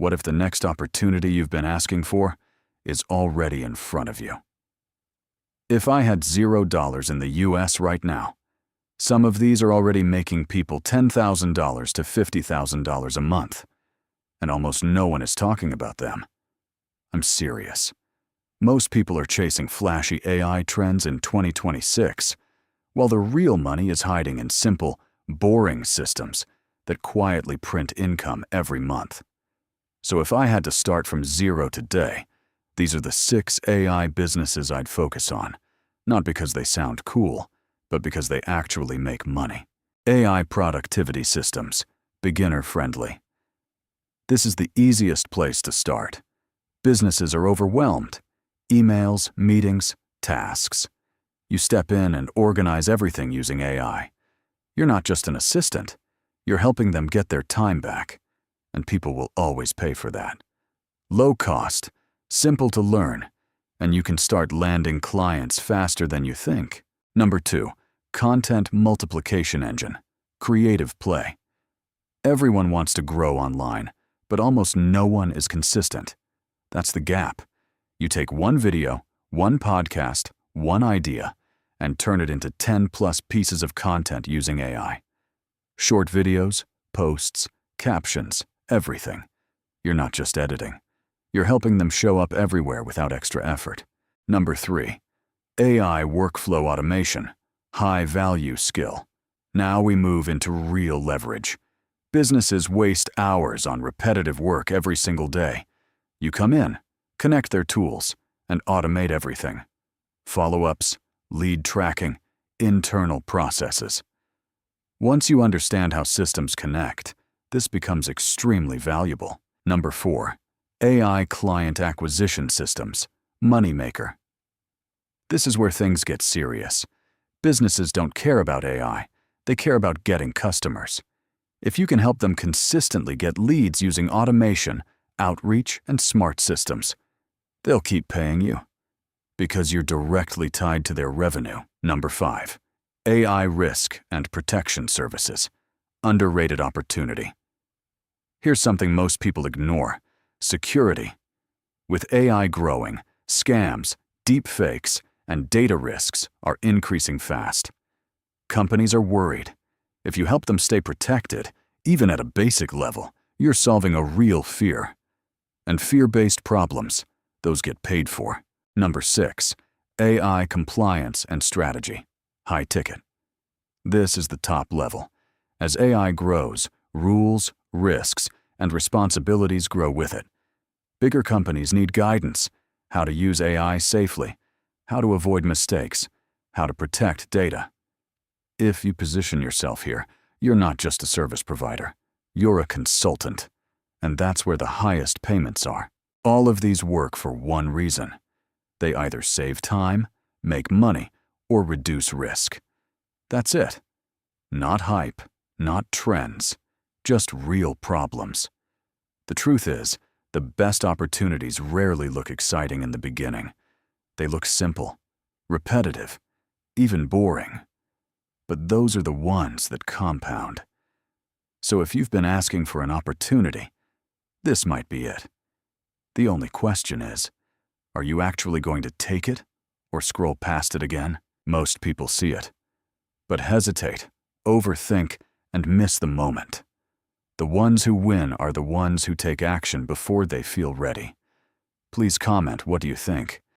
What if the next opportunity you've been asking for is already in front of you? If I had $0 in the US right now, some of these are already making people $10,000 to $50,000 a month, and almost no one is talking about them. I'm serious. Most people are chasing flashy AI trends in 2026, while the real money is hiding in simple, boring systems that quietly print income every month. So if I had to start from zero today, these are the 6 AI businesses I'd focus on, not because they sound cool, but because they actually make money. AI productivity systems, beginner-friendly. This is the easiest place to start. Businesses are overwhelmed. Emails, meetings, tasks. You step in and organize everything using AI. You're not just an assistant, you're helping them get their time back, and people will always pay for that. Low cost, simple to learn, and you can start landing clients faster than you think. Number 2, content multiplication engine, creative play. Everyone wants to grow online, but almost no one is consistent. That's the gap. You take one video, one podcast, one idea, and turn it into 10+ pieces of content using AI. Short videos, posts, captions, everything. You're not just editing. You're helping them show up everywhere without extra effort. Number 3, AI workflow automation, high-value skill. Now we move into real leverage. Businesses waste hours on repetitive work every single day. You come in, connect their tools, and automate everything. Follow-ups, lead tracking, internal processes. Once you understand how systems connect, this becomes extremely valuable. Number 4, AI client acquisition systems, moneymaker. This is where things get serious. Businesses don't care about AI, they care about getting customers. If you can help them consistently get leads using automation, outreach, and smart systems, they'll keep paying you because you're directly tied to their revenue. Number 5, AI risk and protection services, underrated opportunity. Here's something most people ignore: security. With AI growing, scams, deepfakes, and data risks are increasing fast. Companies are worried. If you help them stay protected, even at a basic level, you're solving a real fear. And fear-based problems, those get paid for. Number 6, AI compliance and strategy, high ticket. This is the top level. As AI grows, rules, risks, and responsibilities grow with it. Bigger companies need guidance: how to use AI safely, how to avoid mistakes, how to protect data. If you position yourself here, you're not just a service provider. You're a consultant. And that's where the highest payments are. All of these work for one reason. They either save time, make money, or reduce risk. That's it. Not hype, not trends, just real problems. The truth is, the best opportunities rarely look exciting in the beginning. They look simple, repetitive, even boring. But those are the ones that compound. So if you've been asking for an opportunity, this might be it. The only question is, are you actually going to take it or scroll past it again? Most people see it, but hesitate, overthink, and miss the moment. The ones who win are the ones who take action before they feel ready. Please comment, what do you think?